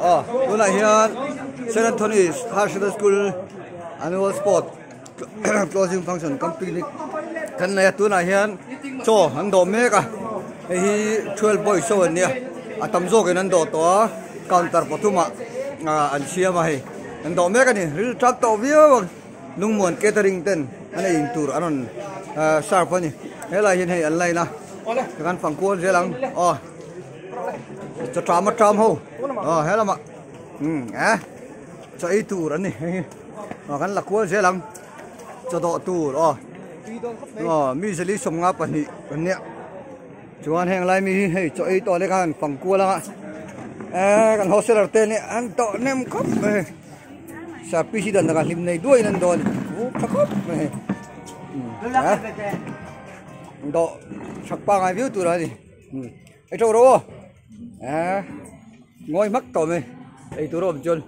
tôi lại hiện San Antonio High School Annual Sport Closing Function Company kan này tôi lại hiện cho hắn đồ mẹ cả hi 12 boys so anh nhé atam zo cái hắn đồ to counter patuma anh chia mà hay hắn đồ mẹ cái này real truck to view nung muan catering ten anh ấy in tour anh sharp anh thế là hiện hay anh này na kan phang cuốn dễ lắm cho tram hô hết là mà cho ít tour anh này kan là cuốn dễ lắm cho độ tour mi sẽ lấy sông ngáp anh nhỉ chú anh hàng lại mi hay cho ít to đấy kan phang cuốn lắm ạ kan hostel tên này anh to nem cốc sa pisi dan kan lim này đuôi nên đòn cốc độ sạc ba ngày view tour này ấy chỗ đó ngồi mắc tàu mày ấy tour đó chân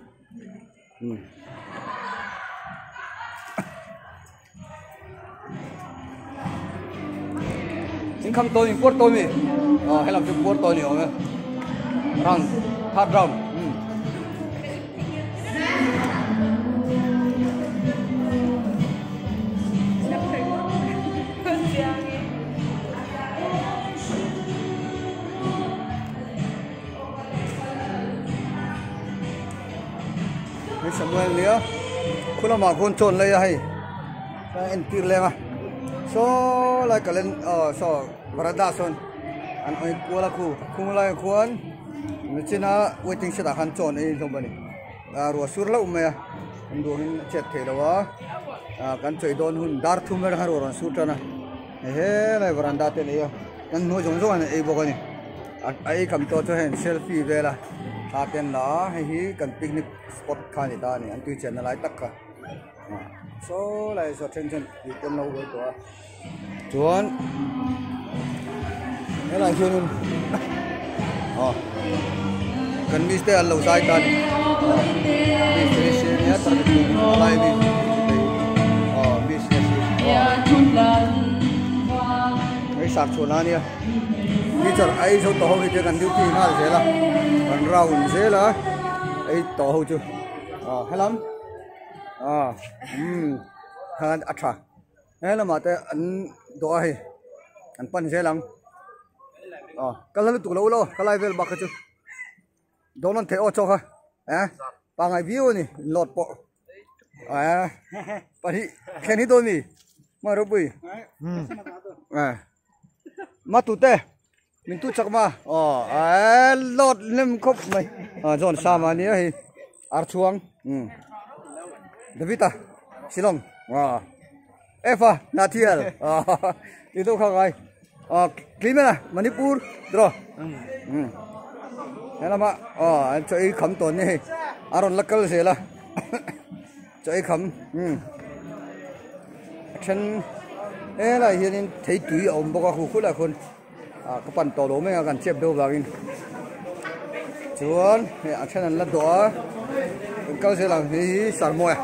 chính không tôi mình quất tôi mày hay làm chuyện quất tôi nhiều nữa run thắt run Samuel lia khula ma khon chon le hai ta entir le ma so la kalen so varada son an oi kola khu khung lai khon mechina waiting seta khan chon ei thong bani ro sur la umme an do hin chet the lawa kan choi don hun dar thumer har ron su tana he la varanda te le kan no jong jong an ei bokani ai kam to cho hen selfie vela aten la hi kan picnic spot khani ta ni an tu chen na lai tak ka so lai so chen di kon lo với to chuan cái này chuyên cần biết tới lâu dài ta đi đi xe nhé ta đi lại đi business cái sạc chuột na nè đi chợ ai số tổ cái cần duty na thế là còn rau thế là ấy tổ chưa hay lắm hàng atra hay là mà cái anh tổ hay anh pan thế lắm cái là tụ lâu lâu cái này về bạc chứ đâu nó thế ô cho ha ba ngày view này lọt bộ bà đi khen hết tôi mi mà đâu bự mà tụt thế mình tụt chắc mà lọt nem khóc mày John Sam anh ấy Archuang David Silong Eva Nathiel đi đâu khác ai Clement Manipur rồi thế là mà anh cho ý khẩm tuần này Aaron Lakkal thế là cho ý khẩm chân thế là hiện thấy túi ống bọc khu khối là con các bạn tổ đồ mấy gần chép đâu vào in chuan chân là đỏ câu sẽ làm gì sẵn mồi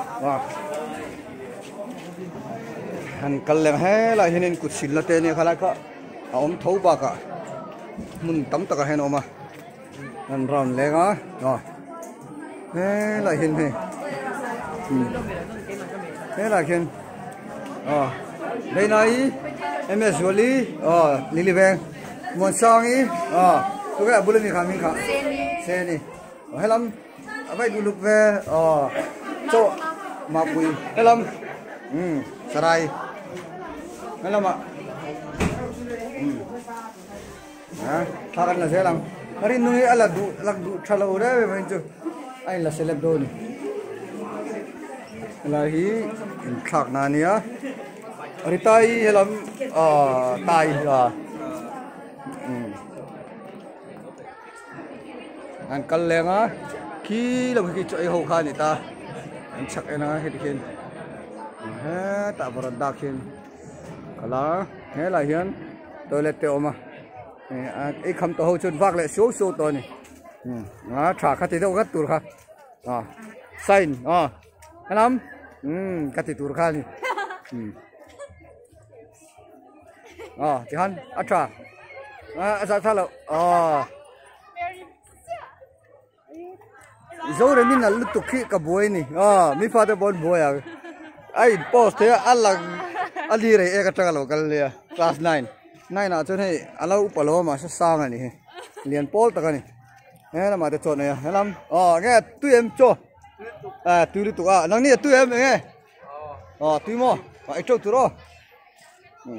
anh cần làm hết là hiện cột xịn là tên này khai lại cả ông thấu bạc cả mình tắm tất cả hết mà anh ròn lên á rồi thế là hiện này thế là hiện đây này em là Jolie Lily Vang một sang ý tôi cái bữa nay mình khám xe này hay lắm vậy du lịch về chỗ mà bùi hay lắm sarai hay lắm ạ thà anh là sẽ làm hari nuôi anh là du thalo đấy vậy chứ anh là celeb đôi này là hí khạc nà nia hari tai hay lắm tai anh cần lên á khi làm cái chỗ hậu khai này ta anh chắc anh hết khen hết tạo vào đặc khen cả lá hết là hiến tôi lên tiêu mà ấy không tổ hậu chân vác lại số tôi này trả khát thì đâu gắt tụt khát sign hay lắm gắt thì tụt khát này thì hắn trả sao sao lộ dấu rồi mình là lúc tục khi cả buổi nè mi pha tới bốn buổi à ai post thế ăn đi rồi cái trang nào cái liền class 9 nào cho nên alo upalo mà sẽ sang này nè liền post tất cả này nghe là mà để chọn này nghe lắm nghe tụi em cho tụi tụi năng này tụi em nghe tụi mò ai cho tụi đó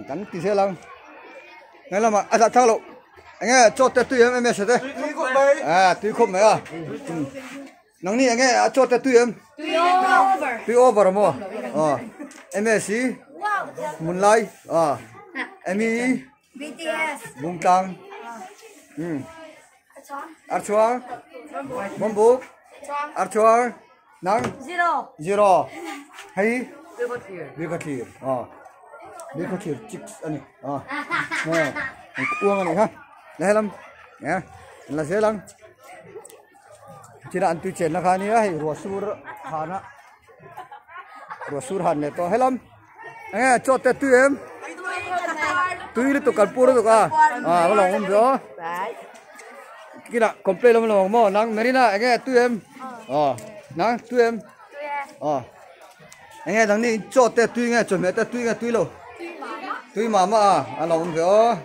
cắn tí xe lắm nghe là mà thật thằng lộ nghe cho tụi em sẽ thế tụi không mấy năng này nghe cho tụi em tụi over mà MSC Moonlight Emi BTS Bung Tang Archua Bombuk Archua Nang Zero Hay Bikatir Bikatir chicks ani nè uống này ha đây lắm nè là dễ lắm chỉ là ăn tùy chén là khá nhiều hay rùa sur hàn á rùa sur hàn này to hay lắm nghe cho tết tụi em tụi đi tụ cắt puro tụ cả mà lòng không rõ kia là complete lắm lòng mà nang Marina nghe tụi em nang tụi em nghe thằng này cho tết tụi nghe chuẩn bị tết tụi nghe tụi lo tụi mà lòng không rõ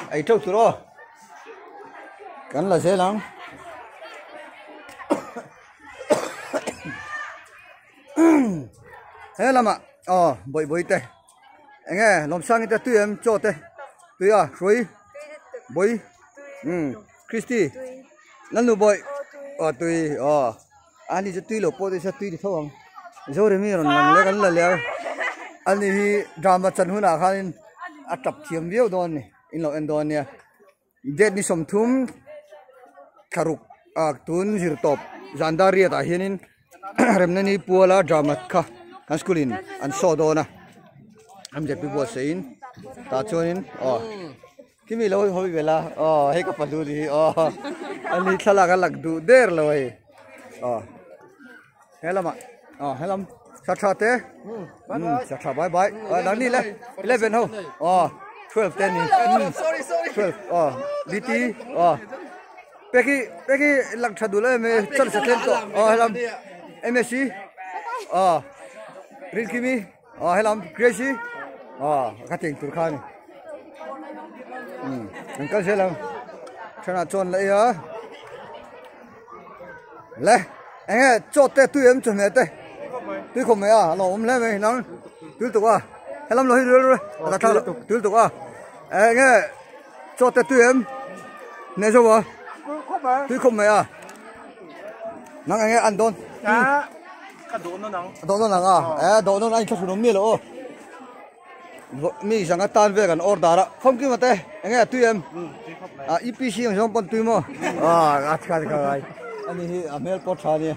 ấy trâu tụi đó cắn là dễ lắm thế là mà bội bội tê nghe làm sang cái tụi em cho tê tụi rồi bội Christy lần nữa bội tụi anh đi cho tụi lo po tụi tụi đi thôi rồi đấy mình làm lấy cái là lấy anh đi drama chân hôn à khai tập thiêm viêu đó này in lo en đó nè dead ni som thum kharuk tun zir top zandaria ta hianin remnani puala drama kha kan skulin an so do na am je pi bo sein ta chonin kimi lo hoi vela he ka palu ri ani thala ga lag du der lo he helama helam cha te cha bye bye dang ni le 11 ho 12 10 ni sorry 12 bt Peki lag thadula me chal sakhen to helam MSC Rin Kimi helam Gracie kating Turkhan angkal selam chana chon lai le nghe cho te tụi em chuẩn bị te tụi không mấy lo lấy mấy nắng tụi tụi helam lo rồi ta thao tụi tụi nghe cho te tụi em nghe cho bà tụi không mấy nắng nghe ăn đòn đòn nó nắng đòn nó anh cho số mi lo mi sang cái tan về gần order đó không kia mà te nghe tụi em EPC không còn tụi mà cái anh đi mail post này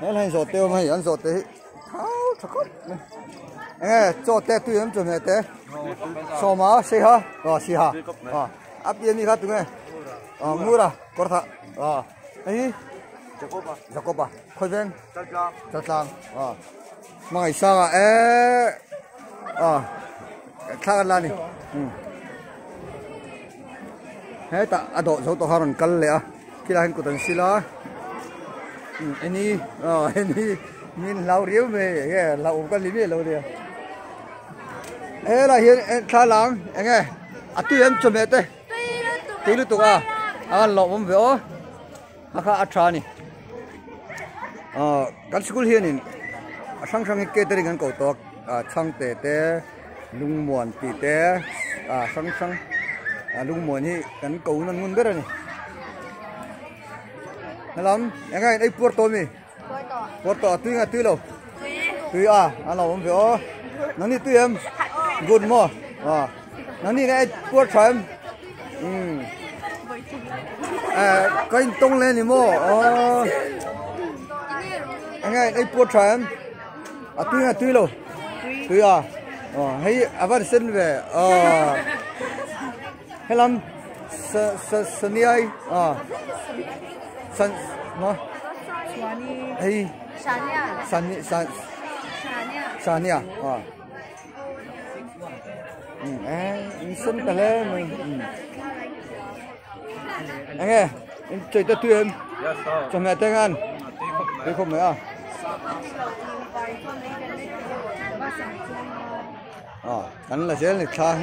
nên hay rồi tiêu hay ăn rồi thế tháo nghe cho te tụi em chuẩn bị te so mà xe ha xe ha áp yên đi khác tụi nghe mua ra có thật ấy Jacoba khôi ven chặt lang ngày sau khác là này hết ta ado dấu to haron kal le khi là hình của tần sila anh min lau riu me lau cái lý lau đi là hiện khá lắm anh nghe tụi em chuẩn bị thế tụi lúc tụi lọ bông vẽ khá attra này cái school hiện in sang cái catering anh cầu to sang tệ lung muộn tì tệ sang lung muộn hi cái cầu nó ngon đấy này lắm anh nghe đây Porto mi Porto tụi lo tụi lọ bông vẽ nó đi tụi em good mo nó đi cái Porto em cái tông lên thì mò anh ơi đây Porto em tụi lo tụi hay vẫn xin về hay lắm sân ai sân nó hay sania sân cái này anh nghe chơi tụi em cho mẹ tên ăn đi không mấy à cắn là dễ lịch xa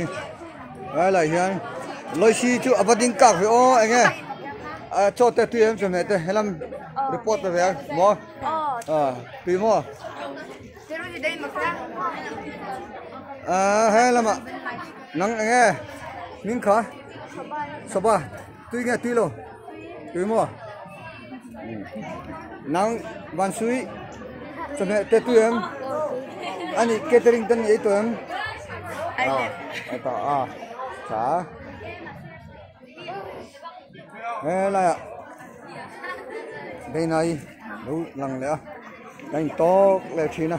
đây là hiện lôi xì chú ở đỉnh cạc với ô anh nghe cho tết tùy em cho mẹ tết hay làm report về anh mua tùy mua hay làm ạ nắng anh nghe miếng khá sao ba tùy nghe tùy luôn tùy mua nắng ban suy cho mẹ tết tùy em anh catering tên ấy tụi em chả nghe lại ạ đây này đủ lần nữa đánh to lại chi nào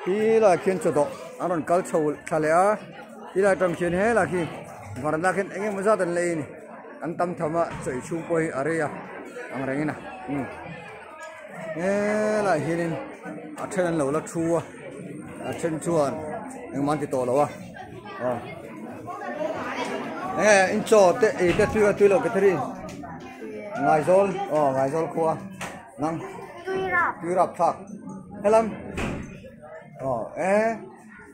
khi là khiến cho độ anh còn câu sầu chả lẽ khi là trong chuyện hết là khi mà là khi anh em mới ra tận này anh tâm thầm ạ sợi chung quay ở đây à anh thấy nào nghe lại hiện ở trên lầu là chua trên chuồn nhưng mà thì to lắm à nghe in cho tết tùy lo cái thứ ngày rồi khoa năng tùy rập thắc hay lắm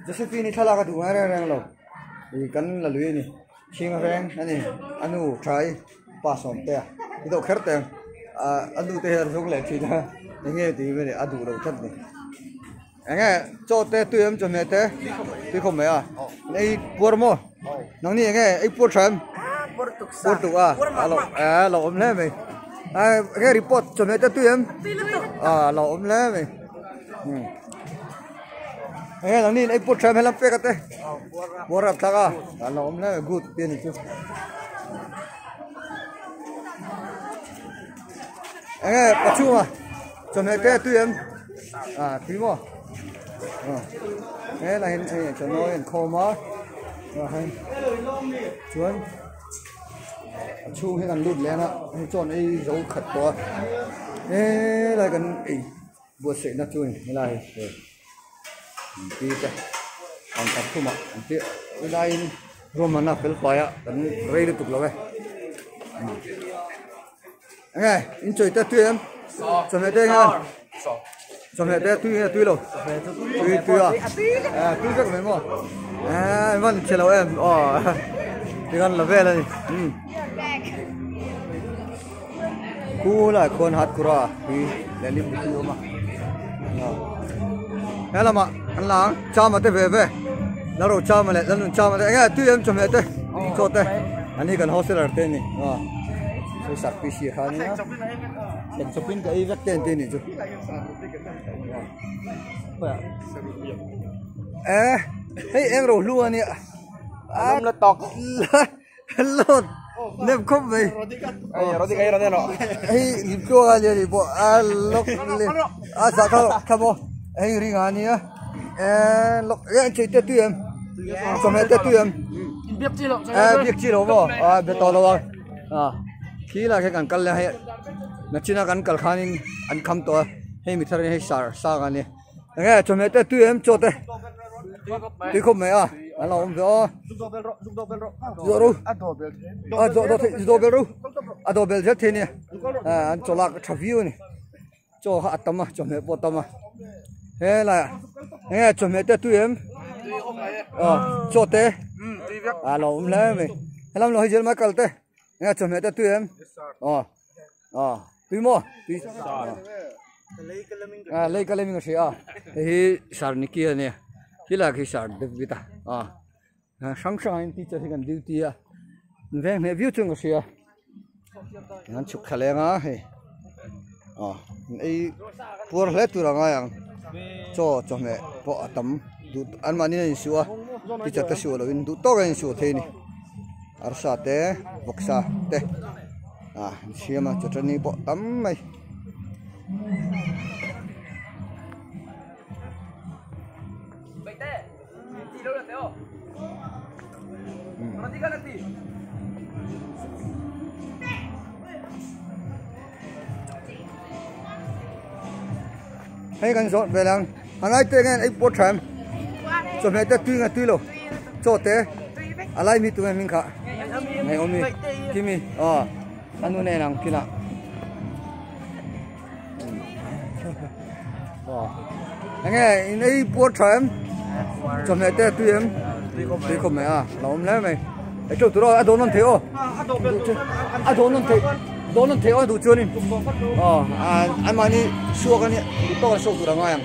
Josephine thay cái đúng hay rang lo thì cần là lưới này chiên rang này anu trái ba sòng tè cái đồ khác tè anu tè giống lệ thì nha nghe thì về để anu đầu chất này nghe cho tè tùy em cho mẹ tè tùy không mấy à đây bùa mò nóng này nghe ấy bùa chém bùa tụ lẩu ôm lên mày nghe report cho mẹ tè tùy em lẩu ôm lên mày nghe nóng này ấy bùa chém hay làm phê cái tè bùa rập thắc lẩu ôm lên good tiền chứ nghe bắt chu mà cho mẹ tè tùy em tùy mò nghe là hiện cho nó hiện khô má hay chuan chu hay gần lụt lên á chọn ấy dấu khật to nghe là gần ấy buổi sáng nó chui như này đi đây còn tập thu mà tiếp cái đây rồi mà nó phải phải á cần rây được tục rồi nghe in chơi tết tươi em cho mẹ tết ngon cho mẹ tết tươi rồi tươi tươi rất mấy mò vâng chào lâu em thì con là về này cú là con hạt cura thì để liêm cú mà thế là mà anh láng cha mà tết về nó rồi cha mà lại nó cha mà lại nghe tươi em cho mẹ tết cho tết anh ấy cần hostel tên này tôi sắp bị xì khá nhá đừng chụp pin cái vết tên này chứ hey em rồi luôn nè nó tọt lột nem không vậy rồi thì cái đó nó hey chua cái gì bộ lóc lên sao thao bộ hey ring anh nhá lóc cái chơi tết em cho mẹ tết em biết chi đâu bộ biết to đâu khi là cái cần là hay nó chỉ là cần khăn anh không to hay mình thấy hay sa cái này nghe cho mẹ tết em cho tết tuy không mấy anh làm rồi rồi rồi bel rất thế này anh cho là cái review này cho họ tâm cho mẹ bộ tâm thế là nghe cho mẹ tết em cho tết làm lên mày làm lo gì mà cần tết nghe cho mẹ tết em tùy mua tùy lấy cái mình cái thì sản này kia nè chỉ là cái sản được vita sáng anh đi chơi thì cần duty về mẹ view chung cái ngắn chụp khá lên hay ấy bùa hết tụi nó ngay cho mẹ bỏ tấm ăn mà nên xua thì chắc ta xua là in to cái xua thế này arsa te boksa te siama chotani bo tam mai hay cần dọn về làng anh ấy tên anh bố chém cho mẹ ta tuy lo cho té alai mi tu mình cả ngày hôm nay kimi anh nuôi này làm kia nào anh nghe này buốt em chồng này tê tuy em tuy không mày à nó không lấy mày cái chỗ tụi nó non thế ô non thế ô tụi chưa đi anh mà đi xua cái này tụi to xua tụi nó ngoài